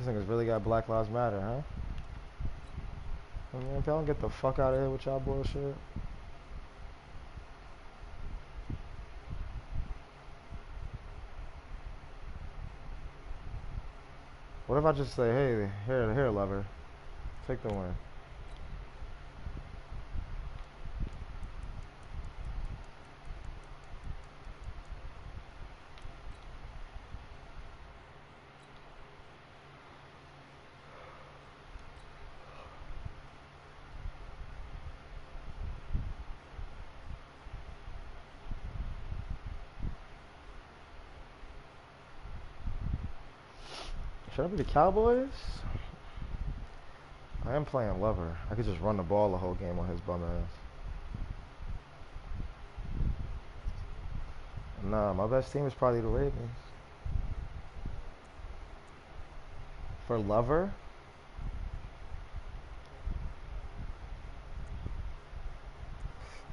These niggas really got Black Lives Matter, huh? I mean, if y'all don't get the fuck out of here with y'all bullshit. What if I just say, hey, here, lover, take the win. Should I be the Cowboys? I am playing lover. I could just run the ball the whole game on his bum ass. Nah, my best team is probably the Ravens. For lover?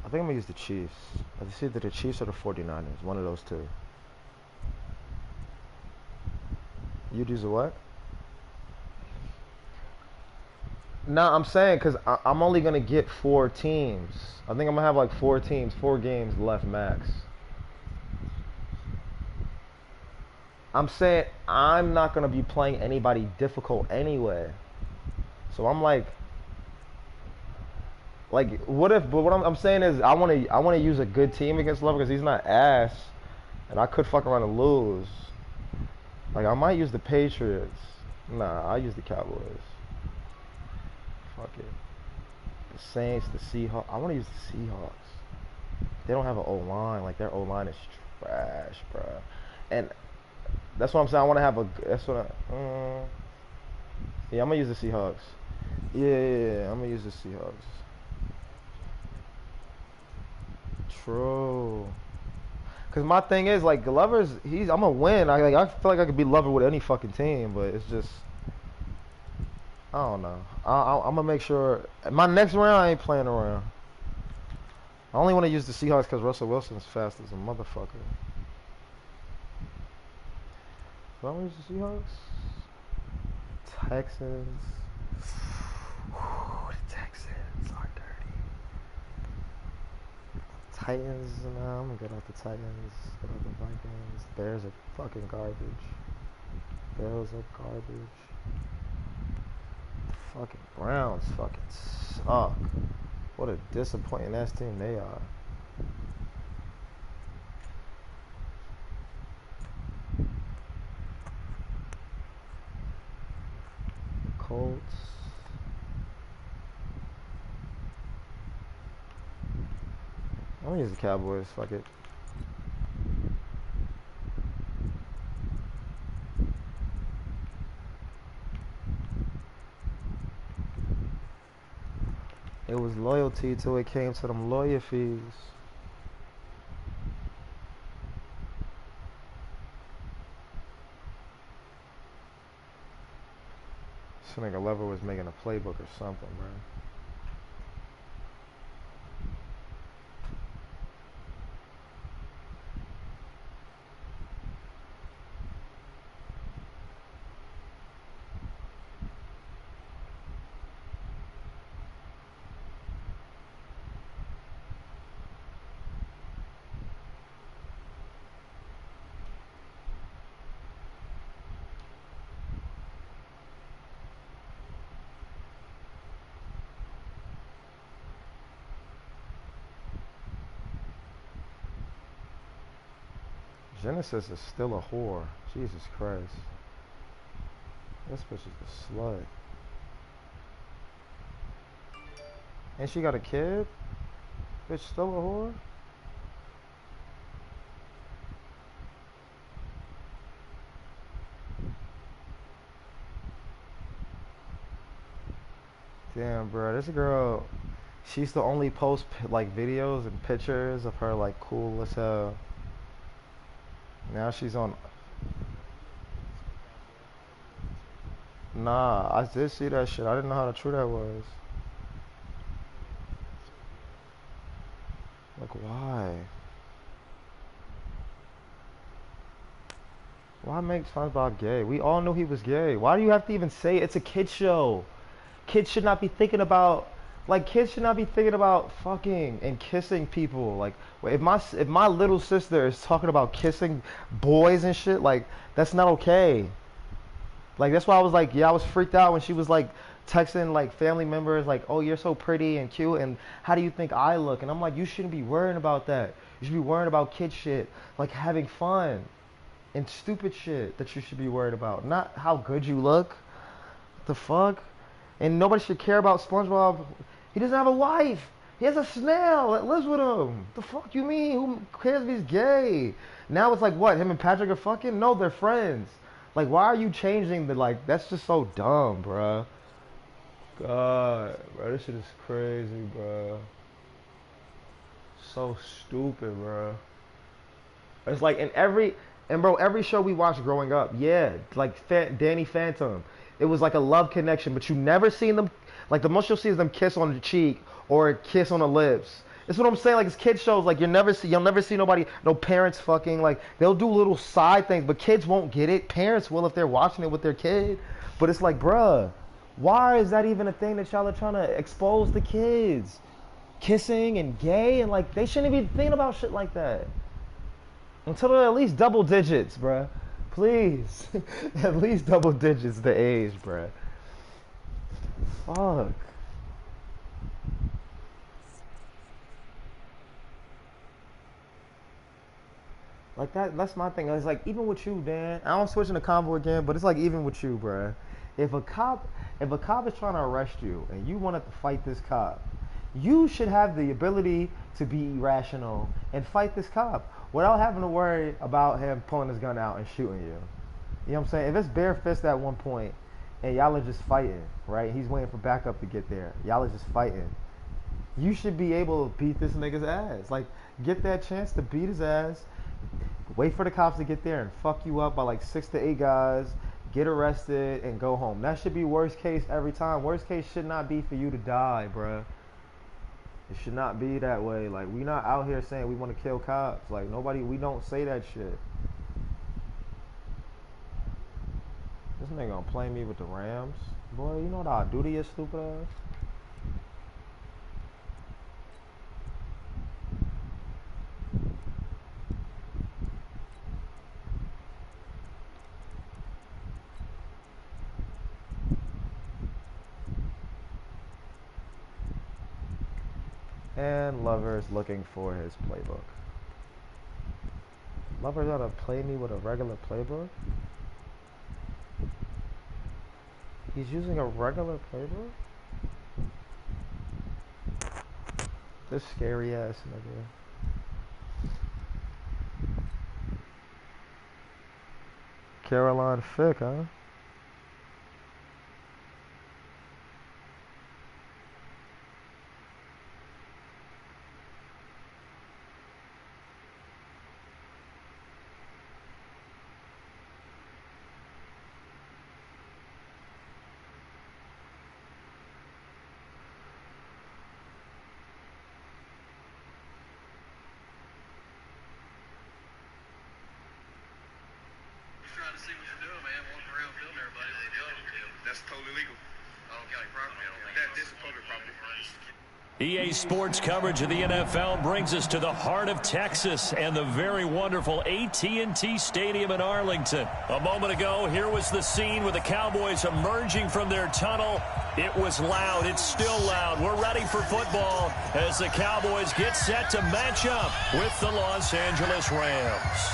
I think I'm gonna use the Chiefs. It's either the Chiefs or the 49ers. One of those two. You'd use a what? Nah, I'm saying because I'm only gonna get 4 teams. I think I'm gonna have like 4 teams, 4 games left max. I'm saying I'm not gonna be playing anybody difficult anyway. So I'm like what if? But what I'm saying is I wanna use a good team against Lover because he's not ass, and I could fuck around and lose. Like I might use the Patriots. Nah, I'll use the Cowboys. Fuck it. The Saints, the Seahawks. I want to use the Seahawks. They don't have an O-line. Like their O-line is trash, bro. And that's what I'm saying. I want to have a. That's what I. Yeah, I'm gonna use the Seahawks. Yeah, I'm gonna use the Seahawks. True. Cause my thing is like Glover's. I'm gonna win. I feel like I could be Lover with any fucking team, but it's just. I don't know. I'm gonna make sure. My next round, I ain't playing around. I only want to use the Seahawks because Russell Wilson's fast as a motherfucker. Do I want to use the Seahawks? Texans. The Texans are dirty. Titans. Nah, I'm gonna get off the Titans. Get off the Vikings. Bears are fucking garbage. Bills are garbage. Fucking Browns fucking suck. What a disappointing ass team they are. Colts. I'm gonna use the Cowboys. Fuck it. It was loyalty till it came to them lawyer fees. This nigga Lever was making a playbook or something, bro. Genesis is still a whore. Jesus Christ. This bitch is a slut. And she got a kid? Bitch still a whore? Damn, bro. This girl, she used to only post like videos and pictures of her like cool as hell. Now she's on. Nah, I did see that shit. I didn't know how true that was. Like, why? Why make SpongeBob gay? We all knew he was gay. Why do you have to even say it? It's a kid show. Kids should not be thinking about kids should not be thinking about fucking and kissing people. Like if my little sister is talking about kissing boys and shit, like that's not okay. Like that's why I was like, yeah, I was freaked out when she was like texting like family members like, "Oh, you're so pretty and cute and how do you think I look?" And I'm like, "You shouldn't be worrying about that. You should be worrying about kid shit, like having fun and stupid shit that you should be worried about, not how good you look." What the fuck? And nobody should care about SpongeBob. He doesn't have a wife. He has a snail that lives with him. The fuck you mean? Who cares if he's gay? Now it's like what? Him and Patrick are fucking? No, they're friends. Like, why are you changing the like? That's just so dumb, bruh. God, bro, this shit is crazy, bruh. So stupid, bruh. It's like every show we watched growing up, yeah, like Danny Phantom. It was like a love connection, but you never seen them. Like the most you'll see is them kiss on the cheek or kiss on the lips. That's what I'm saying. Like it's kid shows. Like you'll never see nobody, no parents fucking. Like they'll do little side things, but kids won't get it. Parents will if they're watching it with their kid. But it's like, bruh, why is that even a thing that y'all are trying to expose the kids? Kissing and gay and like they shouldn't be thinking about shit like that until they're at least double digits, bruh. Please. At least double digits the age, bruh. Fuck. Like that's my thing. It's like even with you, Dan. I don't switch in the convo again, but it's like even with you, bruh. If a cop is trying to arrest you and you wanted to fight this cop, you should have the ability to be irrational and fight this cop without having to worry about him pulling his gun out and shooting you. You know what I'm saying? If it's bare fist at one point and y'all are just fighting, right? He's waiting for backup to get there. Y'all are just fighting. You should be able to beat this nigga's ass. Like, get that chance to beat his ass. Wait for the cops to get there and fuck you up by like 6 to 8 guys. Get arrested and go home. That should be worst case every time. Worst case should not be for you to die, bruh. It should not be that way. Like, we not out here saying we want to kill cops. Like, we don't say that shit. This nigga gonna play me with the Rams. Boy, you know what I'll do to your stupid ass? And Lover's looking for his playbook. Lover's gonna play me with a regular playbook? He's using a regular playbook? This scary ass nigga. Caroline Fick, huh? Trying to see what you're doing, man. Walking around filming everybody. That's totally legal. Oh, county property. This is public property. EA Sports coverage of the NFL brings us to the heart of Texas and the very wonderful AT&T Stadium in Arlington. A moment ago, here was the scene with the Cowboys emerging from their tunnel. It was loud. It's still loud. We're ready for football as the Cowboys get set to match up with the Los Angeles Rams.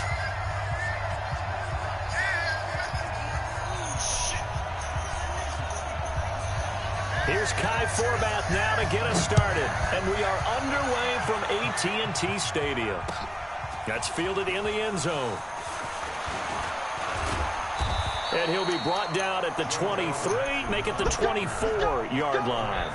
Here's Kai Forbath now to get us started. And we are underway from AT&T Stadium. That's fielded in the end zone. And he'll be brought down at the 23, make it the 24-yard line.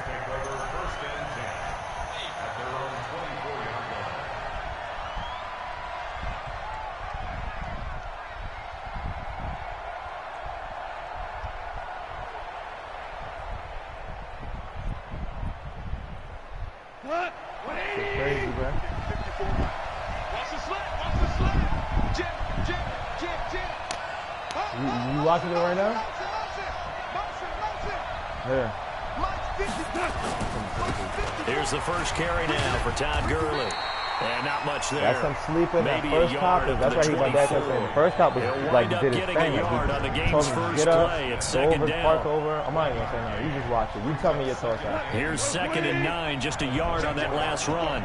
You watching it right now? Here. Here's the first carry now for Todd Gurley. And not much there. That's him sleeping. That Maybe first a cop, yard that's why he my dad kept saying. The first cop was like did his thing. A yard on the game's told him first get up, play. It's go second over, down. park over. I'm not even gonna say nothing. You just watch it. You tell me your thoughts on it. Here's 2nd and 9, just a yard on that last run.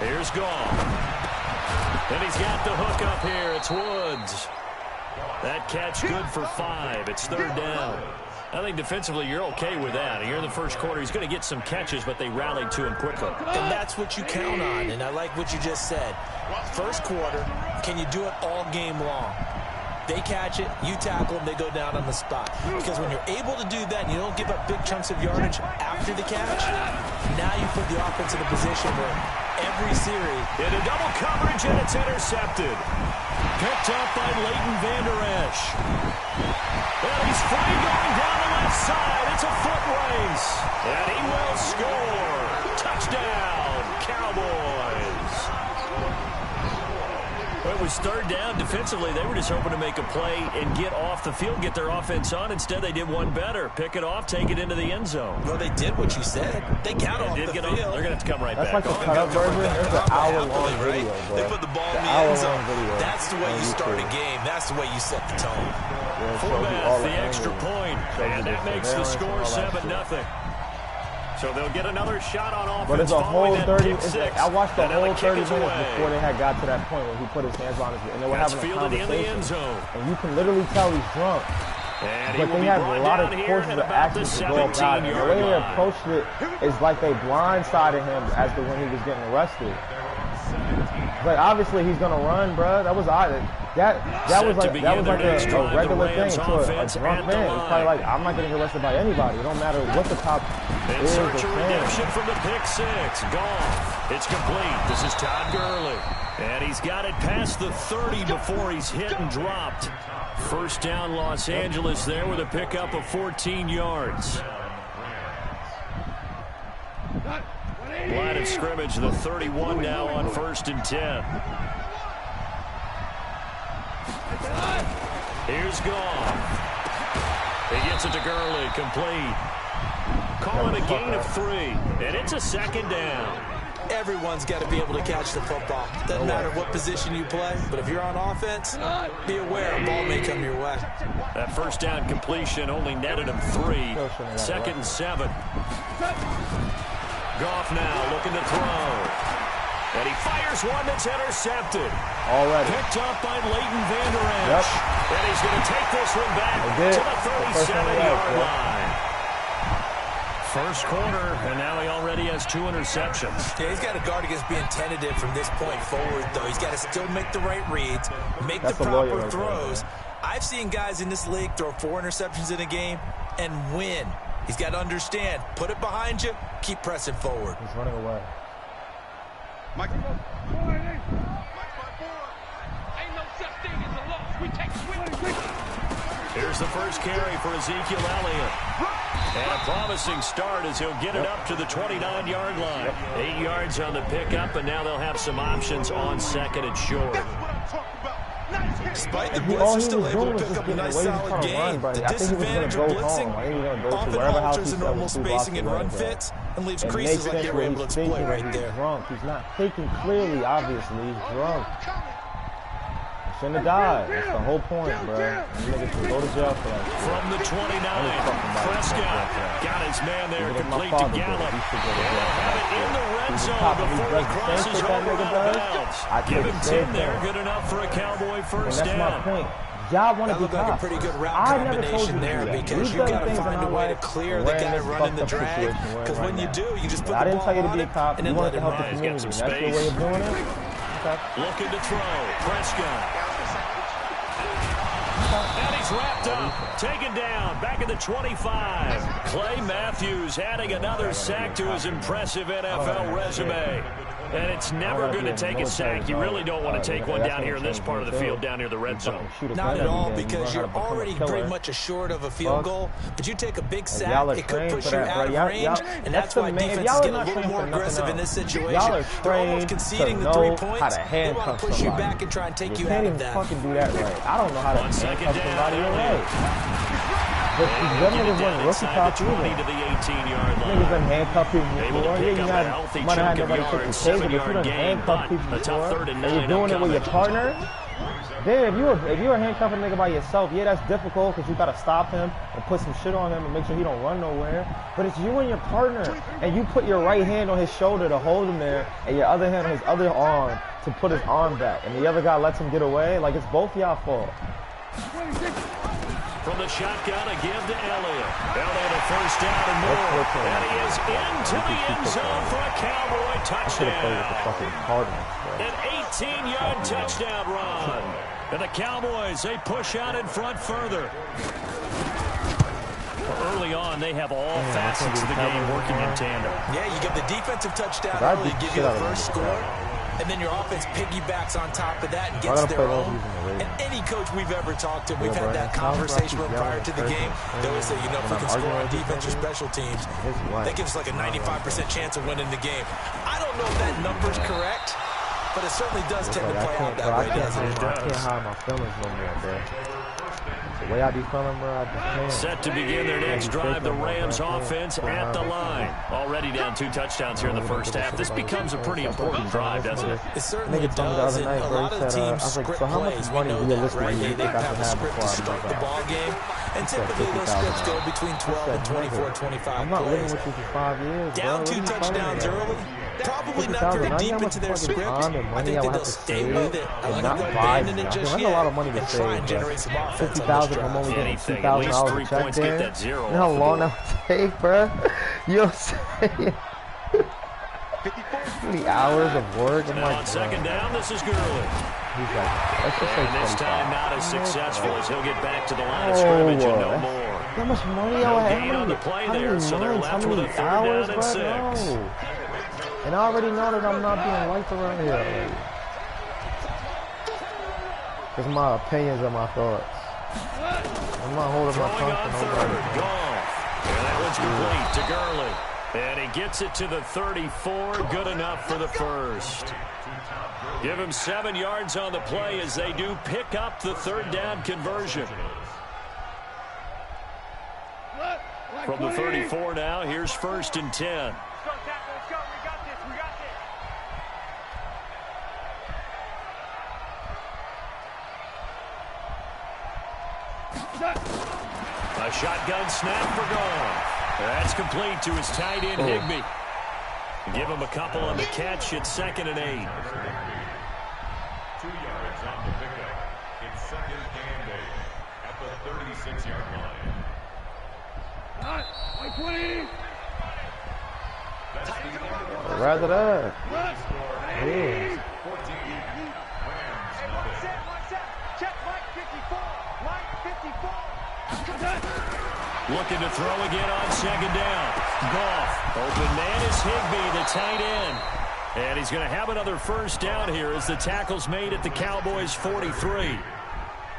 Here's Goff. And he's got the hook up here. It's Woods. That catch good for 5. It's 3rd down. I think defensively you're okay with that. Here in the first quarter, he's going to get some catches, but they rallied to him quickly. And that's what you count on, and I like what you just said. First quarter, can you do it all game long? They catch it, you tackle them, they go down on the spot. Because when you're able to do that and you don't give up big chunks of yardage after the catch, now you put the offense in a position where every series... Into double coverage, and it's intercepted. Picked up by Leighton Vander Esch. And he's free going down the left side. It's a foot race. And he will score. Touchdown, Cowboys. Well, it was 3rd down. Defensively, they were just hoping to make a play and get off the field, get their offense on. Instead, they did one better. Pick it off, take it into the end zone. Well, they did what you said. They got off the field. They're going to have to come right That's back. like the cut-up version. There's an hour-long video, bro. They put the ball in the end zone. That's the way you start a game. That's the way you set the tone. Fullback, the extra point, and that makes the score 7-0. So they'll get another shot on offense. But it's a whole 30. I watched the whole 30 minutes before they had got to that point when he put his hands on his, and they were having a conversation. And you can literally tell he's drunk. But they have a lot of courses of action to go about it. The way they approached it is like they blindsided him as to when he was getting arrested. Like obviously he's gonna run, bro. That was odd. That was like a regular thing to a drunk man. It's probably like I'm not getting arrested by anybody. It don't matter what the cop In is or search of saying. redemption from the pick 6. Goff. It's complete. This is Todd Gurley. And he's got it past the 30 before he's hit and dropped. First down Los Angeles there with a pickup of 14 yards. Line of scrimmage, the 31 now on 1st and 10. Here's Goff. He gets it to Gurley, complete. Call it a gain of 3, and it's a 2nd down. Everyone's got to be able to catch the football. Doesn't matter what position you play, but if you're on offense, be aware a ball may come your way. That first down completion only netted him 3. 2nd and 7. Goff now looking to throw. And he fires one that's intercepted. Already. Picked up by Leighton Vander Esch. And he's going to take this one back to the 37-yard line. First quarter, and now he already has 2 interceptions. Yeah, he's got to guard against being tentative from this point forward, though. He's got to still make the right reads, make the proper throws. I've seen guys in this league throw 4 interceptions in a game and win. He's got to understand, put it behind you, keep pressing forward. He's running away. Mike. Ain't no such thing as a loss. We take swing. Here's the first carry for Ezekiel Elliott. And a promising start as he'll get it up to the 29-yard line. 8 yards on the pickup, and now they'll have some options on 2nd and short. Despite the blitz, he's still able to pick up a nice solid gain. The disadvantage of blitzing often alters the normal spacing and run fits and leaves creases like they were able to exploit right there. Drunk. He's not thinking clearly, obviously. He's drunk. Shouldn't have died. That's the whole point, bro. You niggas can go to jail for that. From the 29, Prescott got his man there, complete to Gallup. And they'll have it in the red zone before he crosses over out of bounds. Give him 10 there, good enough for a Cowboy first down. And that's my point. Y'all want to be looked like a pretty good route combination there because you got to find a way to clear the guy running the drag. Because when you do, you just put the ball on him and then let him ride. That's your way of doing it. Looking to throw, Prescott. And he's wrapped up, taken down, back at the 25. Clay Matthews adding another sack to his impressive NFL resume. And it's never going to take a sack. You really don't want to take one down here in this part of the field, down near the red zone. Not at all, because you're already pretty much assured of a field goal. But you take a big sack, it could push you out of range, and that's why defenses get a little more aggressive in this situation. They're almost conceding the 3 points. They want to push you back and try and take you out of that. Fucking do that right. I don't know how to handcuff somebody right. But them niggas weren't rookie cops either. Niggas done handcuff people before. Yeah, you might have had nobody take the taser, but you done handcuff people before. And you're doing it with your partner. Then if you were handcuffing a nigga by yourself, yeah, that's difficult because you gotta stop him and put some shit on him and make sure he don't run nowhere. But it's you and your partner, and you put your right hand on his shoulder to hold him there, and your other hand on his other arm to put his arm back, and the other guy lets him get away. Like, it's both y'all fault. From the shotgun, a give to Elliott. Elliott a first down and more. And he is into the end zone for a Cowboy touchdown. An 18-yard touchdown run. And the Cowboys, they push out in front further. Early on, they have all facets of the game working in tandem. Yeah, you get the defensive touchdown early, give you the first score. And then your offense piggybacks on top of that and gets their own. And any coach we've ever talked to, we've had that conversation prior to the game. They always say, you know, if we can score on defense or special teams, that gives us like a 95% chance of winning the game. I don't know if that number's correct, but it certainly does tend to play out that way, doesn't it? I can't hide my feelings no more, bro. The way I be feeling, bro, I just can't. Set to begin their next drive, the Rams offense at the line. Already down 2 touchdowns here in the first half. This becomes a pretty important drive, doesn't it? It certainly does, and a lot of the teams script plays. We know that, right? They have a script to start the ball game, and typically those scripts go between 12 and 24, 25 I'm not living plays. with you for 5 years, Down 2 touchdowns early, probably not very deep into their script. I think that they'll stay with it. I don't think they'll abandon it just yet and try and generate some offense on this drive. I'm only getting $2,000 a check there. You know how long that would take, bro? You know what I'm saying? 50 hours of work. I'm like, on second down, this is Gurley. He's like, let's just say and this time not as successful as he'll get back to the line of scrimmage and no more. How much money I have? On the play there, so they're left with a third hours, down and 6. No. And I already know that I'm not being liked around here. Because my opinions are my thoughts. I'm not holding my tongue for nobody. And that one's complete to Gurley. And he gets it to the 34. Good enough for the first. Give him 7 yards on the play as they do pick up the third down conversion. From the 34 now, here's 1st and 10. A shotgun snap for Goff. That's complete to his tight end, Higbee. Give him a couple on the catch. It's 2nd and 8. 2 yards on the pickup. It's 2nd and 8 at the 36-yard line. Rather that. Yeah. Looking to throw again on 2nd down. Goff. Open man is Higbee, the tight end. And he's going to have another first down here as the tackle's made at the Cowboys' 43.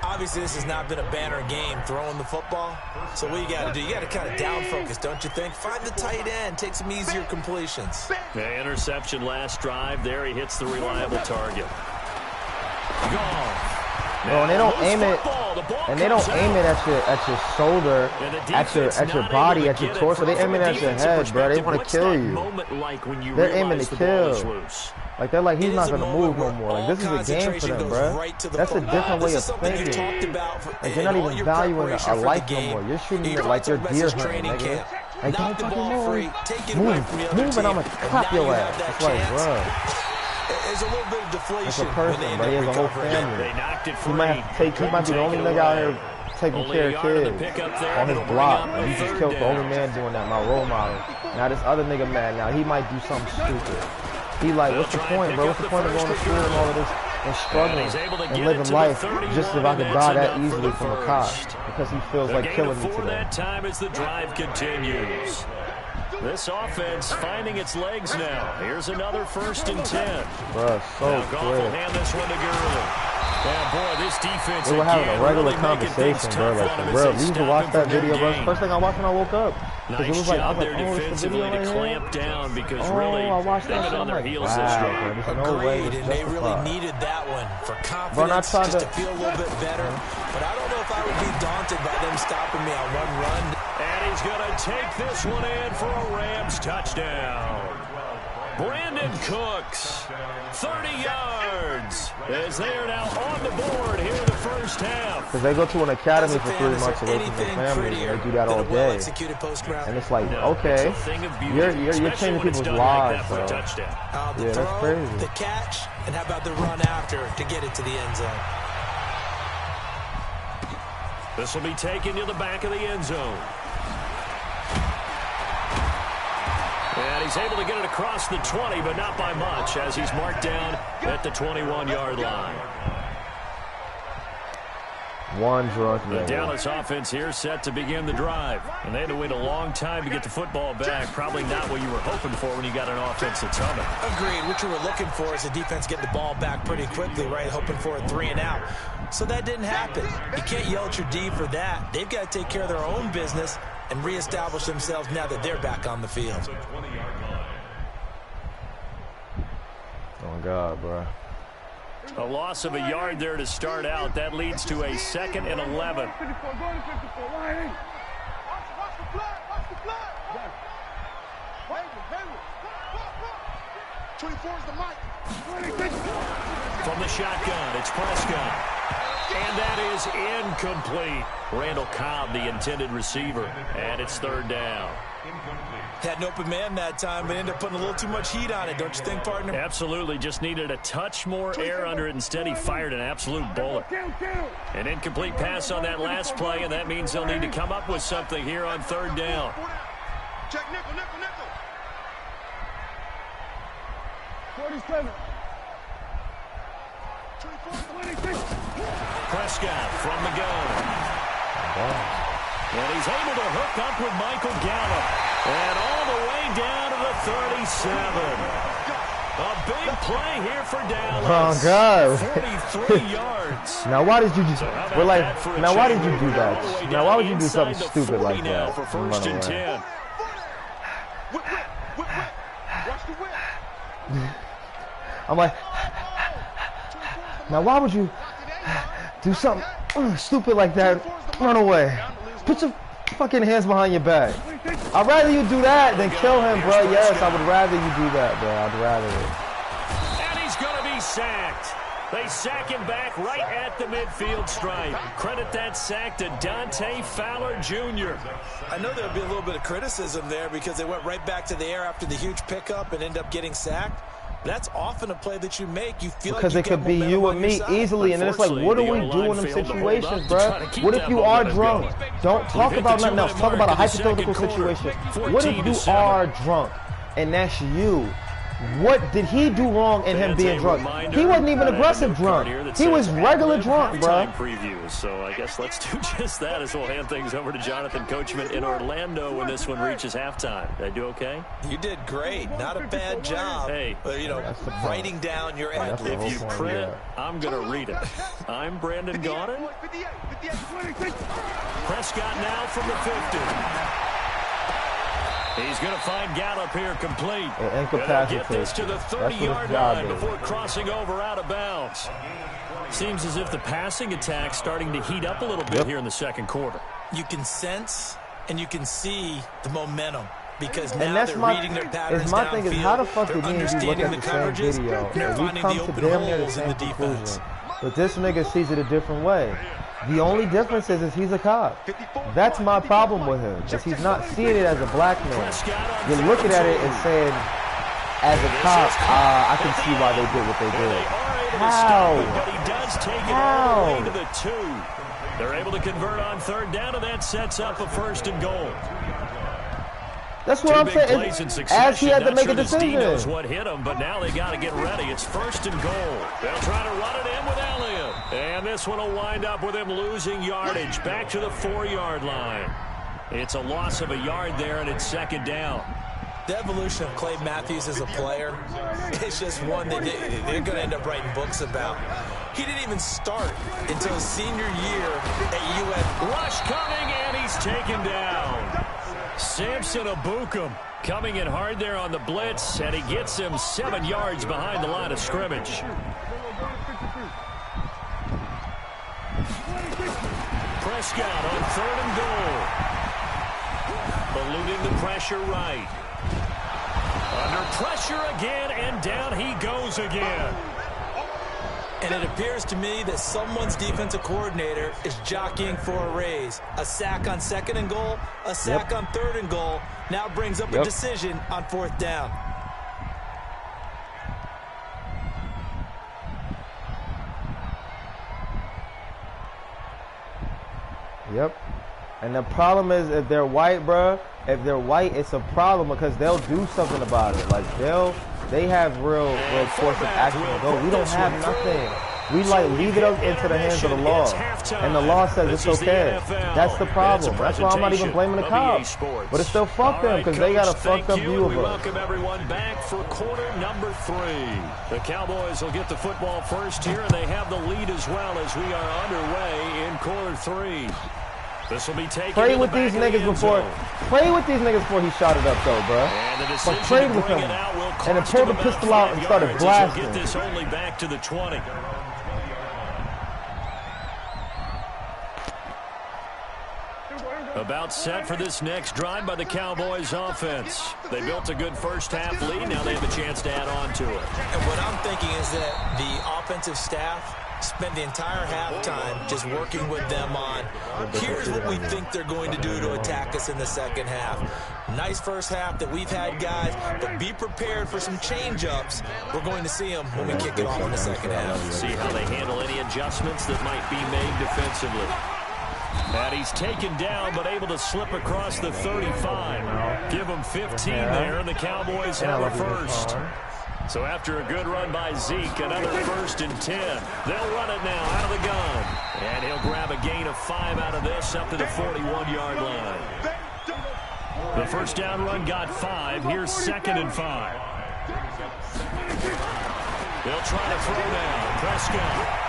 Obviously, this has not been a banner game throwing the football. So what you got to do, you got to kind of down focus, don't you think? Find the tight end, take some easier completions. The interception last drive. There he hits the reliable target. Goff. Bro, and they don't aim it, and they don't aim it at your shoulder, at your body, at your torso. They aim it at your head, bro. They want to kill you. They're aiming to kill. Like, they're like, he's not going to move no more. Like, this is a game for them, bro. That's a different way of thinking. Like, you're not even valuing a life no more. You're shooting it like you're deer hunting, nigga. Like, don't fucking move. Move, and I'm going to clap your ass. It's like, bro. There's a little bit of deflation. It's a person, but he has a whole family. He might be the only nigga out here taking care of kids on his block. And he just killed the only man doing that, my role model. Now this other nigga mad now. He might do something stupid. He like, what's the point, bro? What's the point of going to school and all of this and struggling and living life just if I could die that easily from a cop because he feels like killing me today. That time as the drive continues. This offense finding its legs now. Here's another 1st and 10. Bro, so now Goff will quick. hand this one to Gurley. Yeah, boy, this defense We were having a regular really conversation, bro. Like, bro, we used to watch that video, bro. First thing I watched when I woke up. Nice it was like, job I was there like, oh, defensively right to here? clamp down because Oh, really I watched they've that been shit. on their I'm like, heels wow, this strong. bro, there's no way Agreed, this and they justified. really needed that one for Bro, not confidence, trying just to- to feel a little bit better. But I don't know if I would be daunted by them stopping me on one run. And he's going to take this one in for a Rams touchdown. Brandon Cooks, 30 yards, as they are now on the board here in the first half. Because they go to an academy As a for fan, 3 is there months away from their anything family, and prettier they do that than all a day. well-executed post-route? And it's like, No, okay, it's a thing of beauty, you're especially changing when it's people's done like lives, that for a bro. touchdown. The Yeah, that's throw, crazy. the catch, and how about the run after to get it to the end zone? This will be taken to the back of the end zone. And he's able to get it across the 20, but not by much, as he's marked down at the 21-yard line. One drunk The nigga. Dallas offense here set to begin the drive. And they had to wait a long time to get the football back. Probably not what you were hoping for when you got an offense that's humming. Agreed. What you were looking for is the defense getting the ball back pretty quickly, right? Hoping for a 3 and out. So that didn't happen. You can't yell at your D for that. They've got to take care of their own business and reestablish themselves now that they're back on the field. Oh, my God, bro. A loss of a yard there to start out. That leads to a 2nd and 11. From the shotgun, it's Prescott. And that is incomplete. Randall Cobb, the intended receiver. And it's 3rd down. Had an open man that time, but ended up putting a little too much heat on it, don't you think, partner? Absolutely. Just needed a touch more air under it. Instead, he fired an absolute bullet. An incomplete pass on that last play, and that means they'll need to come up with something here on 3rd down. Check nickel, nickel, nickel. 47. Prescott from the gun. And he's able to hook up with Michael Gallup. And all the way down to the 37. A big play here for Dallas. Oh, God. 43 yards. Now, why did you just... So how about We're like, that for a now, why did change? you do All the way that? down Now, why would you do inside something the stupid 40 like now that? for And 1st run and away? 10. Whip, whip, whip, whip. Watch the whip. I'm like, now, why would you do something stupid like that? Run away. Put your fucking hands behind your back. I'd rather you do that than kill him, bro. Yes, I would rather you do that, bro. I'd rather it. And he's going to be sacked. They sack him back right at the midfield stripe. Credit that sack to Dante Fowler Jr. I know there'll be a little bit of criticism there because they went right back to the air after the huge pickup and end up getting sacked. That's often a play that you make. You feel Because like it you could get be momentum you on and your me side. easily, and then it's like, what do we do in them situations, bro? What if you are drunk? Don't talk about nothing else. Talk about a hypothetical situation. What if you are drunk and that's you? What did he do wrong in him being drunk? He wasn't even aggressive drunk. He was regular drunk, bro. Previews. So I guess let's do just that as we'll hand things over to Jonathan Coachman in Orlando when this one reaches halftime. Did I do okay? You did great. Not a bad job. Hey. But, you know, writing down your ad the If whole you point, print it, yeah. I'm going to read it. I'm Brandon Gaudin. 58, 58. Prescott now from the 50. He's going to find Gallup here complete. And They'll get this to the That's what his 30-yard job line is. before crossing over out of bounds. Seems as if the passing attack's starting to heat up a little bit here in the second quarter. You can sense and you can see the momentum because And now that's they're my, reading their patterns is my thing is downfield. how the fuck They're did you look understanding at the the same coverages. video They're and we finding come the to open damn near the holes in same the defense. conclusion? But this nigga sees it a different way. The only difference is he's a cop. That's my problem with him, is he's not seeing it as a black man. You're looking at it and saying, as a cop, I can see why they did what they did. How? But he does take it all the way to the 2. They're able to convert on 3rd down, and that sets up a 1st and goal. That's what Two I'm big saying. plays in As succession. he had to Not make sure a this D knows decision. what hit him, but now they got to get ready. It's 1st and goal. They'll try to run it in with Elliott. And this one will wind up with him losing yardage back to the 4-yard line. It's a loss of a yard there, and it's 2nd down. The evolution of Clay Matthews as a player is just one that they're going to end up writing books about. He didn't even start until his senior year at UN. Rush coming, and he's taken down. Samson Abukum coming in hard there on the blitz, and he gets him 7 yards behind the line of scrimmage. Prescott on 3rd and goal. Eluding the pressure right. Under pressure again, and down he goes again. And it appears to me that someone's defensive coordinator is jockeying for a raise. A sack on 2nd and goal, a sack on 3rd and goal. Now brings up a decision on 4th down. Yep. And the problem is if they're white, bro, if they're white, it's a problem because they'll do something about it. Like they have real course of action. Though we don't have nothing. We like leave it up into the hands of the law, and the law says it's okay. That's the problem. That's why I'm not even blaming the cops. But it's still fuck them because they got a fucked up view of us. Welcome everyone back for quarter number 3. The Cowboys will get the football first here, and they have the lead as well as we are underway in quarter 3. This will be taken. Pray with these niggas before. Pray with these niggas before he shot it up, though, bro. But prayed with him, and then pulled the pistol out and started blasting. Get this only back to the 20. About set for this next drive by the Cowboys offense. They built a good first half lead. Now they have a chance to add on to it. And what I'm thinking is that the offensive staff spend the entire halftime just working with them on, here's what we think they're going to do to attack us in the second half. Nice first half that we've had, guys, but be prepared for some change-ups. We're going to see them when we kick it off in the second half. See how they handle any adjustments that might be made defensively. And he's taken down, but able to slip across the 35. Give him 15 there, and the Cowboys have a first. So after a good run by Zeke, another 1st and 10. They'll run it now out of the gun. And he'll grab a gain of 5 out of this up to the 41-yard line. The first down run got 5. Here's 2nd and 5. They'll try to throw now. Prescott.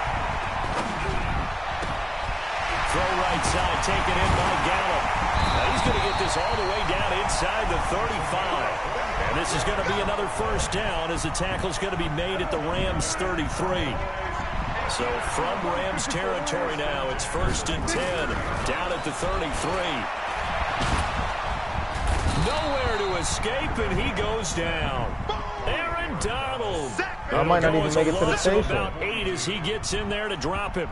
Throw right side, taken in by Gallup. Now he's going to get this all the way down inside the 35. And this is going to be another first down as the tackle's going to be made at the Rams 33. So from Rams territory now, it's 1st and 10 down at the 33. Nowhere to escape, and he goes down. Aaron Donald. I might not even make it to the station. About 8 as he gets in there to drop him.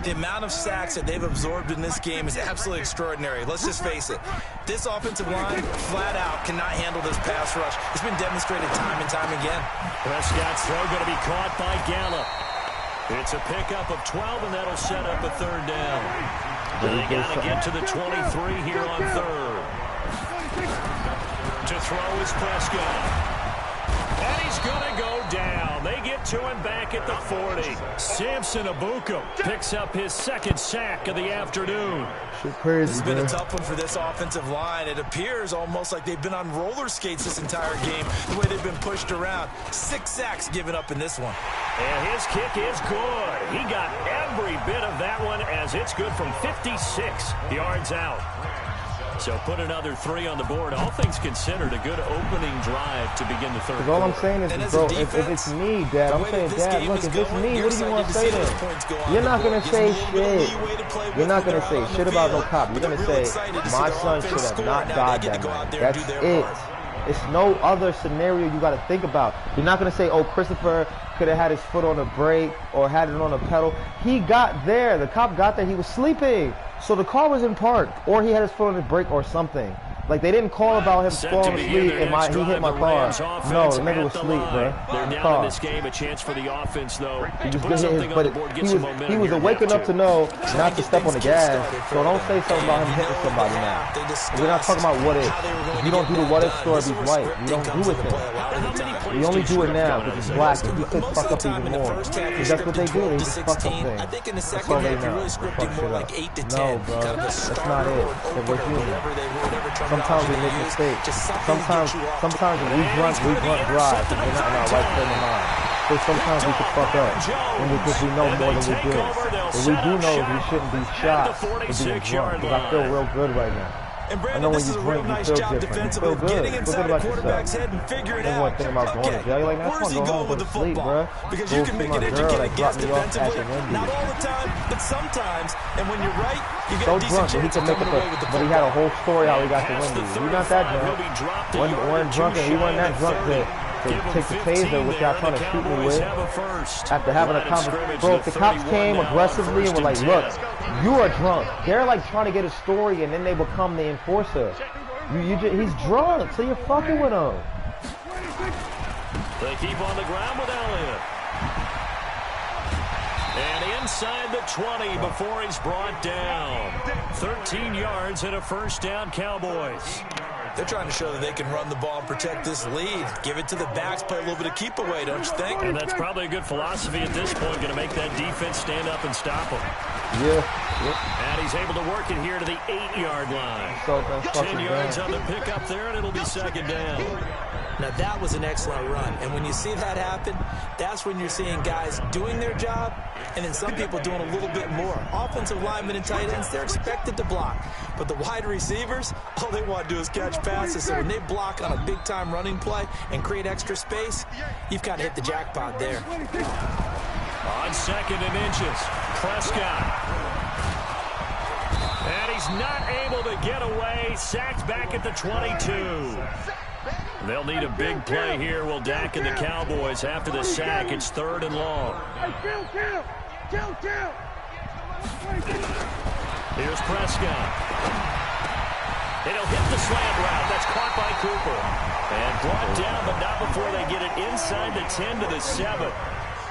The amount of sacks that they've absorbed in this game is absolutely extraordinary. Let's just face it. This offensive line, flat out, cannot handle this pass rush. It's been demonstrated time and time again. Prescott's throw going to be caught by Gallup. It's a pickup of 12, and that'll set up a 3rd down. They got to get to the 23 here on 3rd. To throw is Prescott. And he's going to go down. They get to him back at the 40. Samson Abukum picks up his 2nd sack of the afternoon. Crazy, this has been a tough one for this offensive line. It appears almost like they've been on roller skates this entire game, the way they've been pushed around. 6 sacks given up in this one. And his kick is good. He got every bit of that one as it's good from 56 yards out. So put another 3 on the board. All things considered, a good opening drive to begin the 3rd. All I'm saying is, bro, if it's me, Dad, I'm saying, Dad, look, if it's me, what do you want to say then? You're not going to say shit. You're not going to say shit about no cop. You're going to say, my son should have not died that night. That's it. It's no other scenario you got to think about. You're not going to say, oh, Christopher could have had his foot on the brake or had it on the pedal. He got there. The cop got there. He was sleeping. So the car was in park, or he had his foot on the brake or something. Like, they didn't call about him falling asleep and he hit my car. No, the nigga was asleep, bro. They're down in this game. A chance for the offense, though. He was awake enough to know not to step on the gas. So don't say something about him hitting somebody now. We're not talking about what if. You don't do the what if story if he's white. You don't do it then. You only do it now because he's black and he could fuck up even more. Because that's what they do. They just fuck up things. I think in the second half, you're really scripting more like 8 to 10. No, bro. That's not it. We're human. sometimes we make mistakes. Sometimes when we grunt drive, and we're not in our right frame of mind. So sometimes we could fuck up, and because we know more than we do. What we do know is we shouldn't be shot for being drunk, because I feel real good right now. And Brandon, I know when this you is a real drink, nice you feel job different. defensively, You feel getting good. inside Feel the good quarterback's about head and figuring it yourself. out. One thing about going to jail, you're like, man, I where's just he want to go going home with and the go to sleep, football? bro. Because Go you can see make my an girl that educated guess dropped me off at defensively. the Wendy's. Not all the time, but sometimes. And when you're right, you get So a decent drunk, but he chance of could make coming up away with the but he had a football. whole story how he got to Wendy's. He's not that drunk. Wasn't drunk, and he wasn't that drunk to take the taser, which y'all trying to shoot me with. After having a conversation, bro, if the cops came aggressively and were like, look, you are drunk. They're like trying to get a story, and then they become the enforcer. He's drunk, so you're fucking with him. They keep on the ground with Elliott. And inside the 20 before he's brought down. 13 yards and a first down, Cowboys. They're trying to show that they can run the ball and protect this lead. Give it to the backs, play a little bit of keep away, don't you think? And that's probably a good philosophy at this point, going to make that defense stand up and stop him. Yeah. And he's able to work it here to the 8-yard line. So 10 yards on the pickup there, and it'll be second down. Now, that was an excellent run. And when you see that happen, that's when you're seeing guys doing their job and then some people doing a little bit more. Offensive linemen and tight ends, they're expected to block. But the wide receivers, all they want to do is catch passes. So when they block on a big-time running play and create extra space, you've kind of hit the jackpot there. On second and inches, Prescott. And he's not able to get away. Sacked back at the 22. They'll need a big play here. Will Dak and the Cowboys after the sack. It's 3rd and long. Here's Prescott. It'll hit the slant route. That's caught by Cooper. And brought down, but not before they get it inside the 10 to the 7.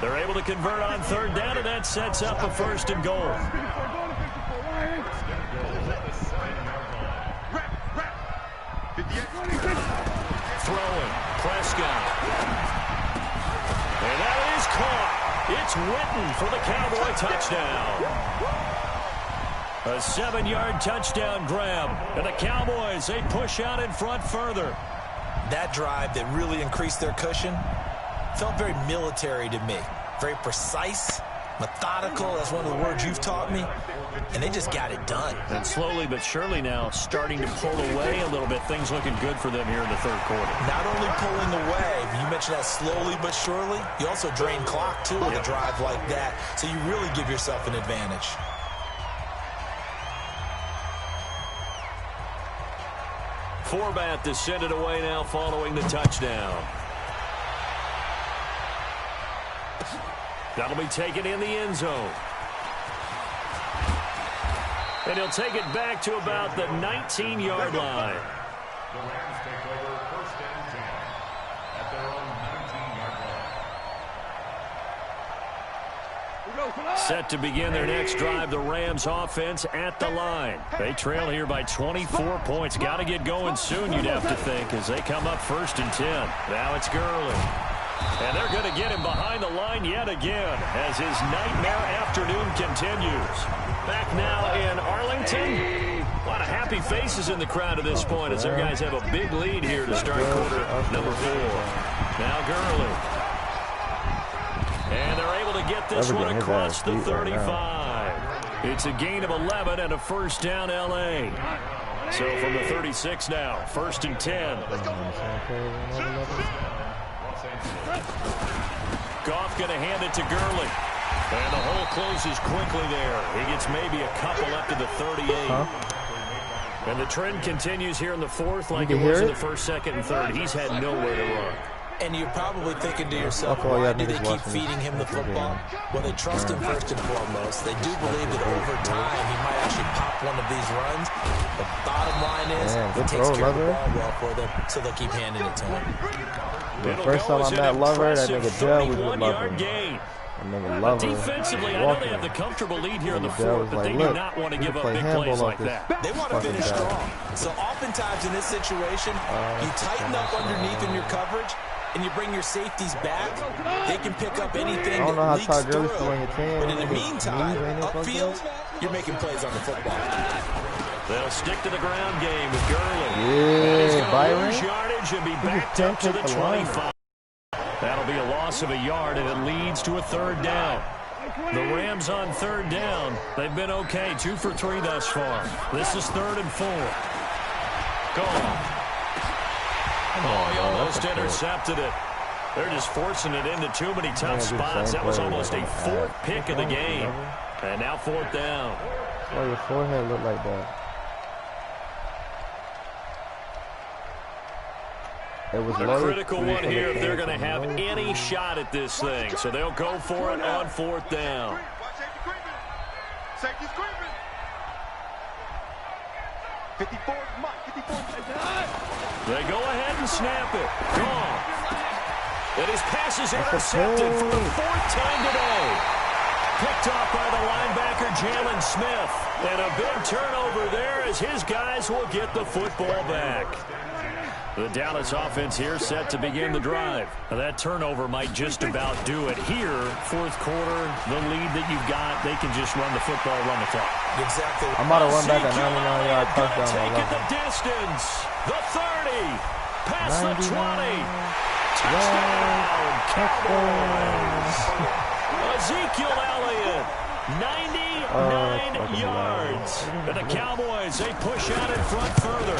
They're able to convert on 3rd down, and that sets up a 1st and goal. Throwing, Prescott. And that is caught. It's Witten for the Cowboy touchdown. A 7-yard touchdown grab. And the Cowboys, they push out in front further. That drive that really increased their cushion felt very military to me. Very precise, methodical. That's one of the words you've taught me. And they just got it done. And slowly but surely now starting to pull away a little bit. Things looking good for them here in the 3rd quarter. Not only pulling away, you mentioned that slowly but surely, you also drain clock, too, with a drive like that. So you really give yourself an advantage. Forbat to send it away now following the touchdown. That'll be taken in the end zone. And he'll take it back to about the 19-yard line. The Rams take over 1st and 10 at their own 19-yard line. Set to begin their next drive, the Rams offense at the line. They trail here by 24 points. Got to get going soon, you'd have to think, as they come up 1st and 10. Now it's Gurley. And they're going to get him behind the line yet again as his nightmare afternoon continues. Back now in Arlington. A lot of happy faces in the crowd at this point as their guys have a big lead here to start quarter number 4. Now Gurley. And they're able to get this one across the 35. It's a gain of 11 and a 1st down L.A. So from the 36 now, 1st and 10. Goff going to hand it to Gurley. And the hole closes quickly there. He gets maybe a couple up to the 38. And the trend continues here in the 4th like it was in the 1st, 2nd, and 3rd. He's had nowhere to run. And you're probably thinking to yourself, why do they keep feeding him the football? Well, they trust him first and foremost. They do believe that over time he might actually pop one of these runs. The bottom line is he takes care of the ball well for them, so they'll keep handing it to him. The first time I met Lover, that nigga Dell was with Lover. Defensively, I know they have the comfortable lead here in the 4th, but they do not want to give up big plays like that. They want to finish strong. So oftentimes in this situation, you tighten up underneath in your coverage, and you bring your safeties back. They can pick up anything that leaks through. But in the meantime, upfield, you're making plays on the football. They'll stick to the ground game with Gurley. Yeah, Byron. Lose yardage and be backed up to the 25. That'll be a loss of a yard, and it leads to a third down. The Rams on third down. They've been okay, 2 for 3 thus far. This is 3rd and 4. Gone. Oh, he almost intercepted it. They're just forcing it into too many tough spots. That was almost a 4th pick of the game. And now 4th down. Why your forehead look like that? It was a critical one here if they're going to have any shot at this thing. So they'll go for it on 4th down. Safety's creeping. 54, Mike, 54. They go ahead and snap it. Gone. And his pass is intercepted for the 4th time today. Picked off by the linebacker, Jalen Smith. And a big turnover there as his guys will get the football back. The Dallas offense here set to begin the drive. Now that turnover might just about do it here. 4th quarter, the lead that you've got, they can just run the football, run the clock. Exactly. I'm about to run back a 99-yard touchdown. Taking the distance. The 30. Past the 20. Touchdown, Cowboys. Ezekiel Elliott, 99 yards. And the Cowboys, they push out in front further.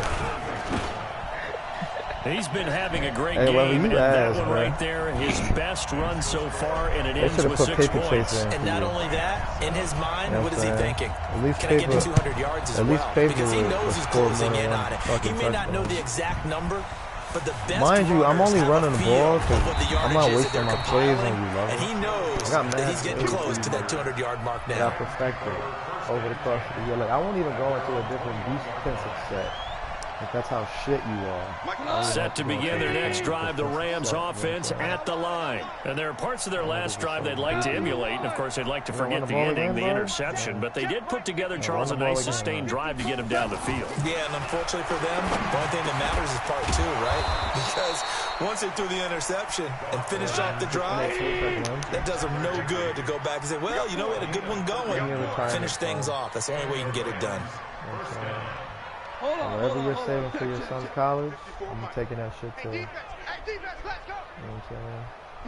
He's been having a great game, and that one right there, his best run so far, and it ends with 6 points. And not only that, in his mind, what is he thinking? Can I get to 200 yards as well? Because he knows he's closing in on it. He may not know the exact number, but the best mind you, I'm only running the ball because I'm not is wasting my plays on you, love. And he knows that he's getting close to that 200-yard mark now. I perfected over the course of the year. Like, I won't even go into a different defensive set. Like, that's how shit you are. Set to begin their next drive, the Rams offense at the line. And there are parts of their last drive they'd like to emulate. And, of course, they'd like to forget the ending, the interception. But they did put together, Charles, a nice sustained drive to get him down the field. Yeah, and unfortunately for them, the only thing that matters is part 2, right? Because once they threw the interception and finished off the drive, that does them no good to go back and say, well, you know, we had a good one going. Finish things off. That's the only way you can get it done. Whatever you're saving for your son's college, I'm taking that shit to. You know what I'm saying? I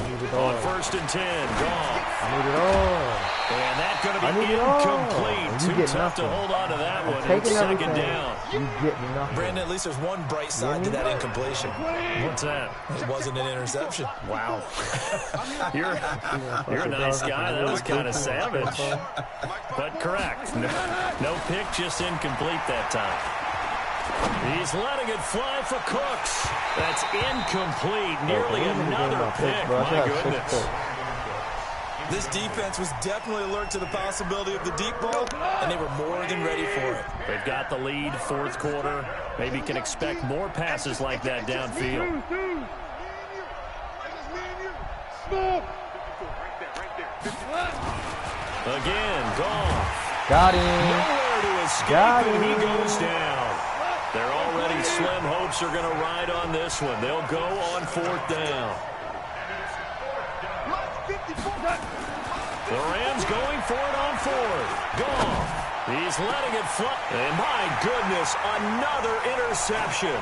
need it all. On 1st and 10, gone. I need it all. And that's going to be incomplete. Too tough to hold on to that one. It's 2nd down. You get nothing. Brandon, at least there's one bright side to that incompletion. What's that? It wasn't an interception. Wow. You're a nice guy. That was kind of savage. But correct. No pick, just incomplete that time. He's letting it fly for Cooks. That's incomplete. Nearly another pick. My goodness. This defense was definitely alert to the possibility of the deep ball, and they were more than ready for it. They've got the lead, 4th quarter. Maybe can expect more passes like that downfield. Again, gone. Got him. Nowhere to escape, and he goes down. Their already slim hopes are going to ride on this one. They'll go on 4th down. The Rams going for it on 4th. Gone. He's letting it fly. And my goodness, another interception.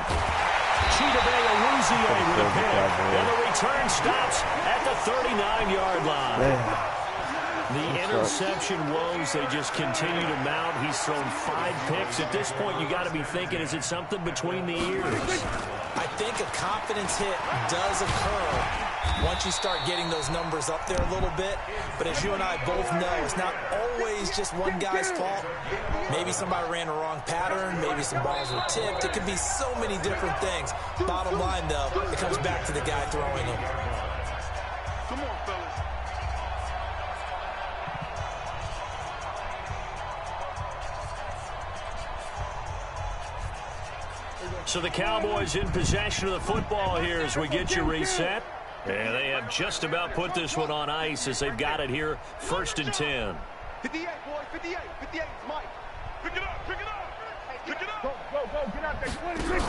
Chidobe Awuzie with a pick. And the return stops at the 39-yard line. Man. The interception woes, they just continue to mount. He's thrown 5 picks. At this point, you got to be thinking, is it something between the ears? I think a confidence hit does occur once you start getting those numbers up there a little bit. But as you and I both know, it's not always just one guy's fault. Maybe somebody ran a wrong pattern. Maybe some balls were tipped. It could be so many different things. Bottom line, though, it comes back to the guy throwing them. Come on, fellas. So the Cowboys in possession of the football here as we get you reset. And they have just about put this one on ice as they've got it here, 1st and 10. 58, boy, 58, 58, Mike. Pick it up, pick it up, pick it up. Go, get out there, 26.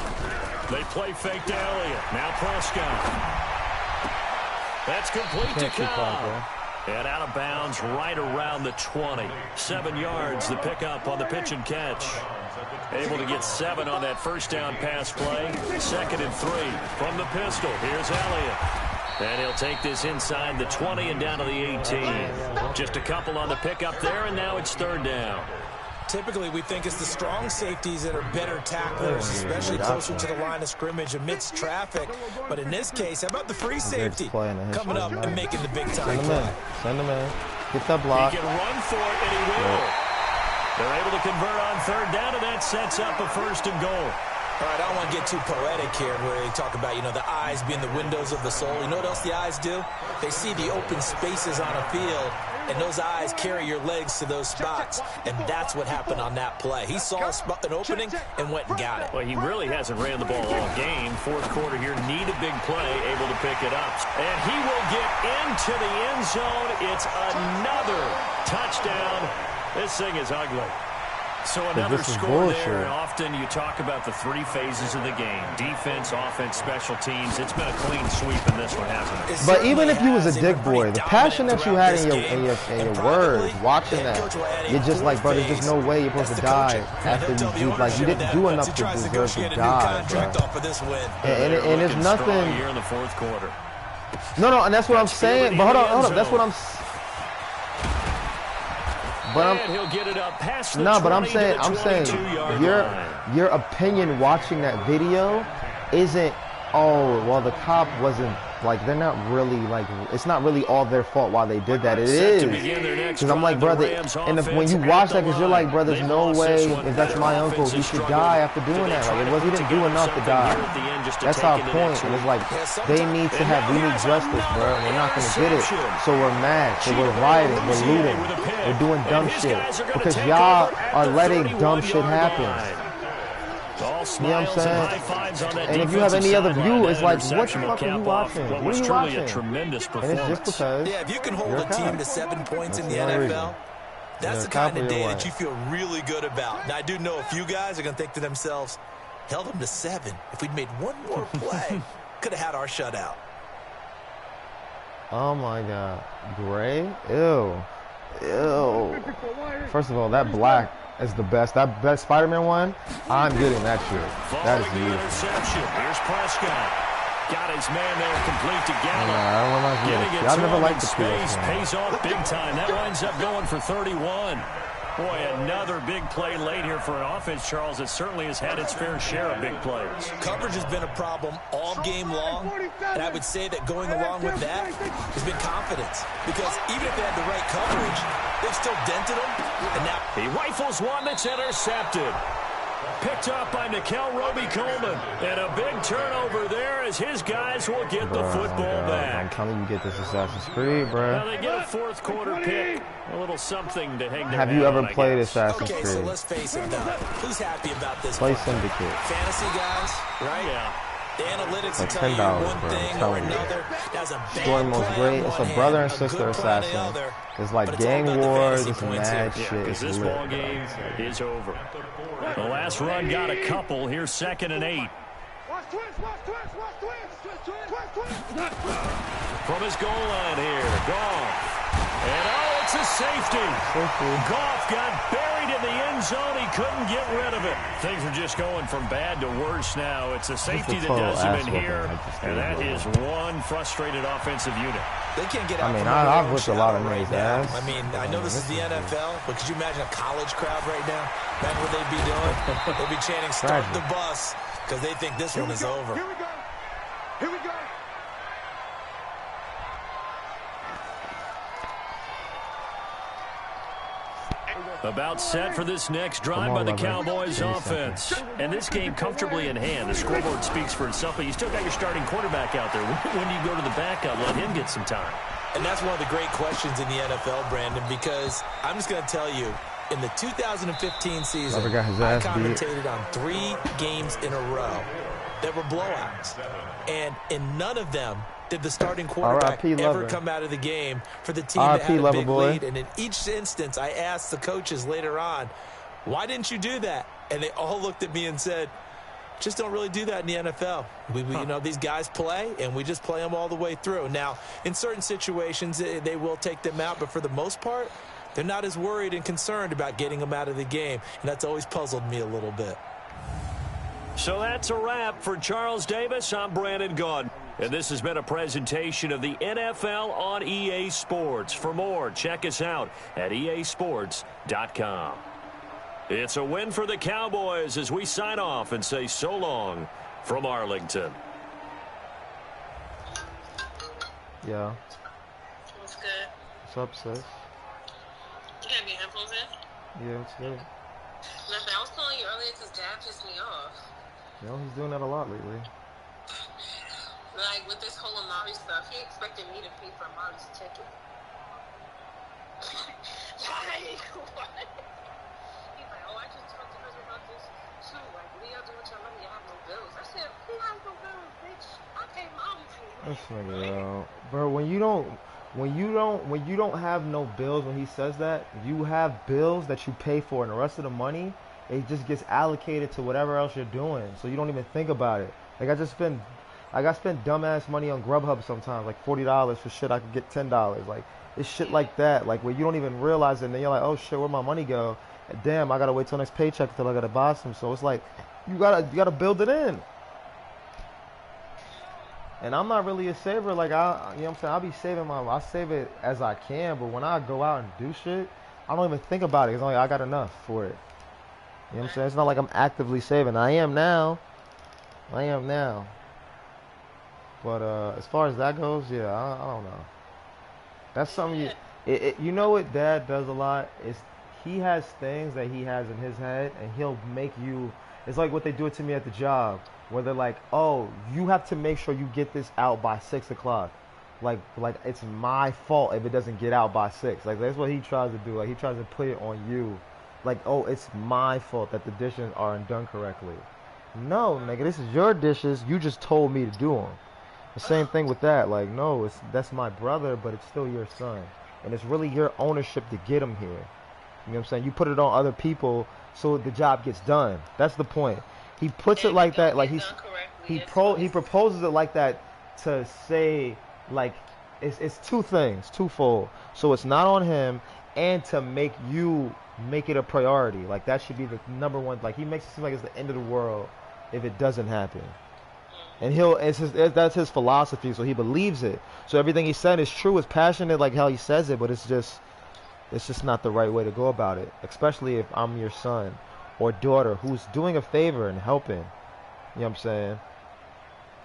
They play fake to Elliott. Now Prescott. That's complete to Cobb. And out of bounds right around the 20. 7 yards, the pickup on the pitch and catch. Able to get 7 on that first down pass play. 2nd and 3 from the pistol. Here's Elliott. And he'll take this inside the 20 and down to the 18. Just a couple on the pickup there, and now it's 3rd down. Typically, we think it's the strong safeties that are better tacklers, especially closer to the line of scrimmage amidst traffic. But in this case, how about the free safety coming up and making the big-time play? Send him in. Get that block. He can run for it, and he will. They're able to convert on 3rd down, and that sets up a 1st and goal. All right, I don't want to get too poetic here where they talk about, the eyes being the windows of the soul. You know what else the eyes do? They see the open spaces on a field, and those eyes carry your legs to those spots, and that's what happened on that play. He saw an opening and went and got it. Well, he really hasn't ran the ball all game. 4th quarter here, need a big play, able to pick it up. And he will get into the end zone. It's another touchdown. This thing is ugly. So another score there. Often you talk about the 3 phases of the game. Defense, offense, special teams. It's been a clean sweep in this one, hasn't it? But even if you was a dick boy, the passion that you had in your words, watching that, you're just like, bro, there's just no way you're supposed to die after you do. Like, you didn't do enough to deserve to die, bro. And there's nothing. Here in the 4th quarter. No, and that's what I'm saying. But hold up. That's what I'm. But he'll get it up past the but I'm saying your opinion watching that video isn't, oh, well, the cop wasn't, like, they're not really, like, it's not really all their fault why they did that. It is. Because I'm like, brother, and when you watch that, because you're like, bro, there's no way, if that's my uncle, he should die after doing that. Like, he didn't do enough to die. That's our point. And it's like, we need justice, bro, and we're not going to get it. So we're mad. So we're rioting. We're looting. We're doing dumb shit. Because y'all are letting dumb shit happen. You know what I'm saying? And if you have any other view, it's like, what the fuck are you watching? What are you watching? And it's just because if you can hold a team to 7 points in the NFL, that's the kind of day that you feel really good about. Now, I do know a few guys are going to think to themselves, held them to 7. If we'd made one more play, could have had our shutout. Oh, my God. Gray? Ew. First of all, that black is the best. That best Spider-Man one, I'm getting that shit. That is beautiful. Here's Prescott. Got his man there complete to Gallup. Getting it to him in space. Pays off big time. That winds up going for 31. Boy, another big play late here for an offense, Charles, that certainly has had its fair share of big plays. Coverage has been a problem all game long, and I would say that going along with that has been confidence. Because even if they had the right coverage, they've still dented them, and now he rifles one that's intercepted. Picked up by Nickel Roby-Coleman. And a big turnover there as his guys will get the football back. I'm telling you, get this Assassin's Creed, bro. Now they get a 4th quarter pick. A little something to hang their Have you ever played Assassin's Creed? Okay, so let's face it now. Who's happy about this? Play Syndicate. Fantasy guys, right? Yeah. The analytics will tell you one thing or another. That's a Story mode's great. It's a brother and sister assassin. It's like gang wars. It's mad shit. Because this ball game is over. The last run got a couple. Here's 2nd and 8. From his goal line here, Goff. And it's a safety. Goff got buried in the end zone. He couldn't get rid of it. Things are just going from bad to worse now. It's a safety that does him in here, and that is one frustrated offensive unit. They can't get out. I've whipped a lot of niggas' ass. I mean, I know this is the NFL, but could you imagine a college crowd right now? Imagine what they'd be doing. They'd be chanting, "Start the bus," because they think this one is over. Here we go. Here we go. About set for this next drive by the Cowboys offense. And this game comfortably in hand. The scoreboard speaks for itself, but you still got your starting quarterback out there. When do you go to the backup? Let him get some time. And that's one of the great questions in the NFL, Brandon, because I'm just going to tell you, in the 2015 season, I commentated on 3 games in a row that were blowouts. And in none of them did the starting quarterback ever come out of the game for the team that had a big lead. And in each instance, I asked the coaches later on, why didn't you do that? And they all looked at me and said, Just don't really do that in the NFL. You know, these guys play, and we just play them all the way through. Now, in certain situations, they will take them out, but for the most part, they're not as worried and concerned about getting them out of the game, and that's always puzzled me a little bit. So that's a wrap for Charles Davis. I'm Brandon Gaudin. And this has been a presentation of the NFL on EA Sports. For more, check us out at easports.com. It's a win for the Cowboys as we sign off and say so long from Arlington. Yeah. What's good? What's up, sis? You got your headphones in? Yeah, it's good. Nothing. I was calling you earlier because Dad pissed me off. You know, he's doing that a lot lately. Like, with this whole Amari stuff, he expected me to pay for Amari's ticket. Like, what? He's like, oh, I just talked to her about this too. Like, what do y'all do with your money? You have no bills. I said, who has no bills, bitch? I pay mommy for you. This nigga, yo. Bro, when you don't have no bills, when he says that, you have bills that you pay for, and the rest of the money, it just gets allocated to whatever else you're doing. So you don't even think about it. Like, I spend dumbass money on Grubhub sometimes, like $40 for shit I could get $10. Like, it's shit like that, like where you don't even realize it, and then you're like, oh shit, where'd my money go? And damn, I gotta wait till next paycheck until I gotta buy some. So it's like, you gotta build it in. And I'm not really a saver. Like, you know what I'm saying? I save it as I can, but when I go out and do shit, I don't even think about it. It's only I got enough for it. You know what I'm saying? It's not like I'm actively saving. I am now. But as far as that goes, yeah, I don't know. That's something you know what Dad does a lot is he has things that he has in his head, and he'll make you. It's like what they do to me at the job, where they're like, "Oh, you have to make sure you get this out by 6 o'clock." Like it's my fault if it doesn't get out by 6. Like, that's what he tries to do. Like, he tries to put it on you. Like, oh, it's my fault that the dishes aren't done correctly. No, nigga, this is your dishes. You just told me to do them. The same thing with that. Like, no, that's my brother, but it's still your son. And it's really your ownership to get him here. You know what I'm saying? You put it on other people so the job gets done. That's the point. He puts it like that. Like, he proposes it like that to say, like, it's two things, twofold. So it's not on him, and to make you make it a priority. Like, that should be the number one. Like, he makes it seem like it's the end of the world if it doesn't happen. And that's his philosophy, so he believes it. So everything he said is true, it's passionate like how he says it, but it's just not the right way to go about it. Especially if I'm your son or daughter who's doing a favor and helping. You know what I'm saying?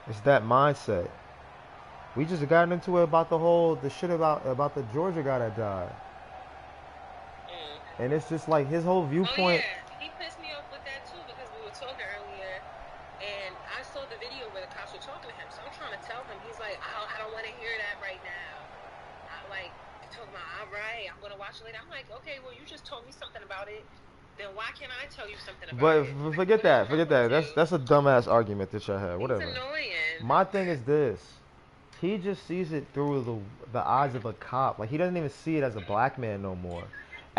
It's that mindset. We just got into it about the shit about the Georgia guy that died. And it's just like his whole viewpoint. Oh, yeah. He pissed me off with that too, because we were talking earlier, and I saw the video where the cops were talking to him. So I'm trying to tell him, he's like, I don't want to hear that right now. Talking about, all right, I'm gonna watch it later. I'm like, okay, well, you just told me something about it. Then why can't I tell you something about it? But forget that. That's a dumbass argument that y'all had. Whatever. It's annoying. My thing is this. He just sees it through the eyes of a cop. Like, he doesn't even see it as a black man no more.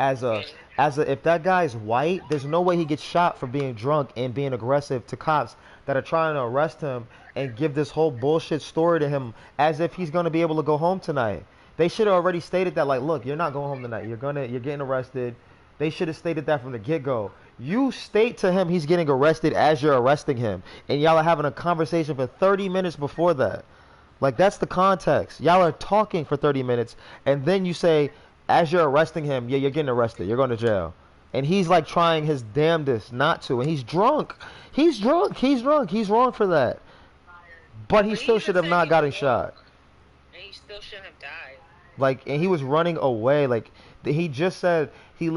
If that guy's white, there's no way he gets shot for being drunk and being aggressive to cops that are trying to arrest him and give this whole bullshit story to him as if he's gonna be able to go home tonight. They should have already stated that, like, look, you're not going home tonight. You're getting arrested. They should have stated that from the get-go. You state to him he's getting arrested as you're arresting him, and y'all are having a conversation for 30 minutes before that. Like, that's the context. Y'all are talking for 30 minutes, and then you say, as you're arresting him, yeah, you're getting arrested. You're going to jail. And he's, like, trying his damnedest not to, and he's drunk. He's drunk. He's wrong for that. But he still should have not gotten shot. And he still shouldn't have died. Like, and he was running away. Like, he just said he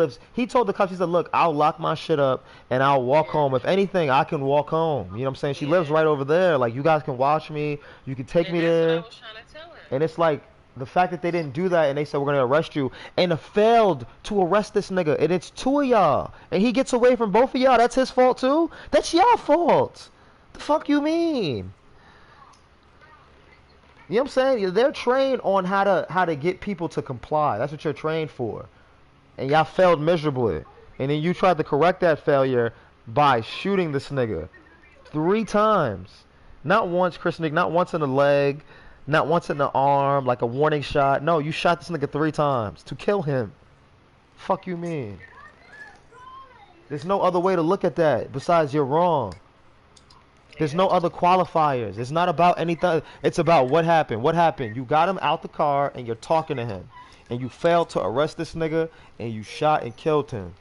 told the cops, he said, look, I'll lock my shit up and I'll walk home. If anything, I can walk home. You know what I'm saying? She lives right over there. Like, you guys can watch me. You can take me there. That's what I was trying to tell him. And it's like, the fact that they didn't do that and they said, we're going to arrest you, and failed to arrest this nigga. And it's two of y'all. And he gets away from both of y'all. That's his fault too? That's your fault. The fuck you mean? You know what I'm saying? They're trained on how to get people to comply. That's what you're trained for. And y'all failed miserably. And then you tried to correct that failure by shooting this nigga. 3 times. Not once, Chris Nick. Not once in the leg. Not once in the arm, like a warning shot. No, you shot this nigga 3 times to kill him. Fuck you mean? There's no other way to look at that besides you're wrong. There's no other qualifiers. It's not about anything. It's about what happened. What happened? You got him out the car and you're talking to him. And you failed to arrest this nigga and you shot and killed him.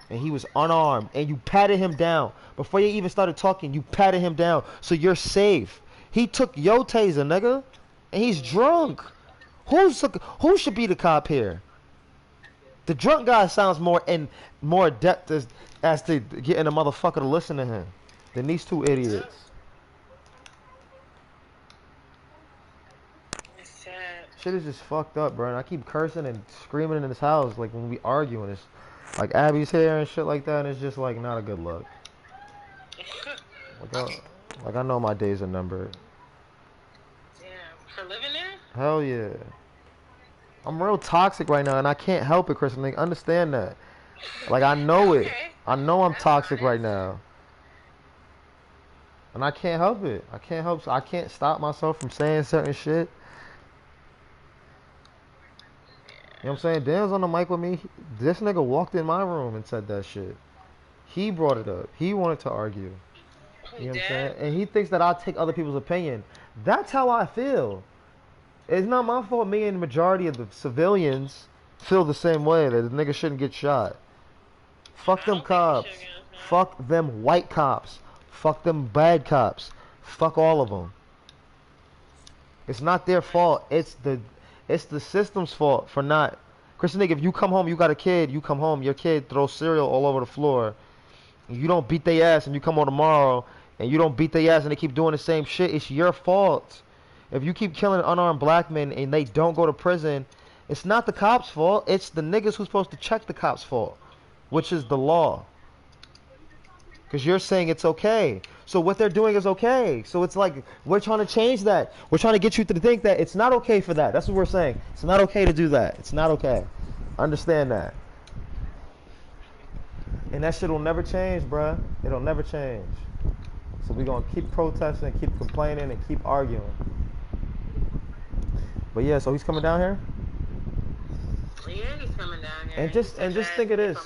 And he was unarmed and you patted him down. Before you even started talking, you patted him down. So you're safe. He took your taser, nigga. And he's drunk. Who should be the cop here? The drunk guy sounds more adept as to getting a motherfucker to listen to him than these 2 idiots. It's sad. Shit is just fucked up, bro. And I keep cursing and screaming in this house like when we arguing. It's like Abby's here and shit like that. And it's just like not a good look. Like I know my days are numbered. Yeah, for living there? Hell yeah. I'm real toxic right now and I can't help it, Chris. Like, understand that. Like I know it. I know I'm toxic right now. And I can't help it. I can't stop myself from saying certain shit. You know what I'm saying? Dan's on the mic with me. This nigga walked in my room and said that shit. He brought it up. He wanted to argue. You know what I'm saying? And he thinks that I'll take other people's opinion. That's how I feel. It's not my fault me and the majority of the civilians feel the same way, that the nigga shouldn't get shot. Fuck them cops. Fuck them white cops. Fuck them bad cops. Fuck all of them. It's not their fault. It's the system's fault for not. Chris Nick, if you come home, you got a kid, you come home, your kid throws cereal all over the floor. You don't beat their ass and you come home tomorrow and you don't beat their ass and they keep doing the same shit. It's your fault. If you keep killing unarmed black men and they don't go to prison, it's not the cops' fault. It's the niggas who's supposed to check the cops' fault, which is the law. Because you're saying it's okay. So what they're doing is okay. So it's like we're trying to change that. We're trying to get you to think that it's not okay for that. That's what we're saying. It's not okay to do that. It's not okay. Understand that. And that shit will never change, bruh. It'll never change. So we're going to keep protesting, keep complaining, and keep arguing. But yeah, so he's coming down here? Yeah, he's coming down here. And just think of this.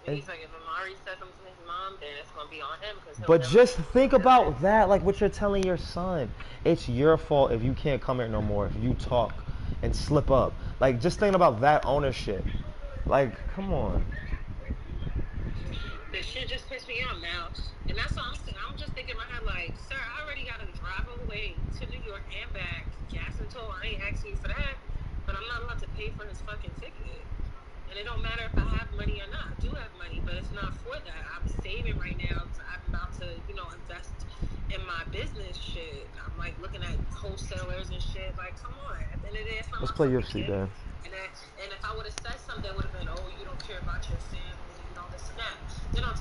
He's like, if Amari says something to his mom, then it's going to be on him. But just think about that, like what you're telling your son. It's your fault if you can't come here no more, if you talk and slip up. Like, just thinking about that ownership. Like, come on. This shit just pissed me off now. And that's what I'm just thinking in my head, like, sir, I already got to drive all the way to New York and back. Gas and toll, I ain't asking you for that. But I'm not allowed to pay for his fucking ticket. And it don't matter if I have money or not. I do have money, but it's not for that. I'm saving right now. So I'm about to, invest in my business shit. I'm like looking at wholesalers and shit. Like, come on. At the end of the day, it's not Let's my play fucking UFC, kid. Dan. And if I would have said something, it would have been, oh, you don't care about your family, this and that. Then on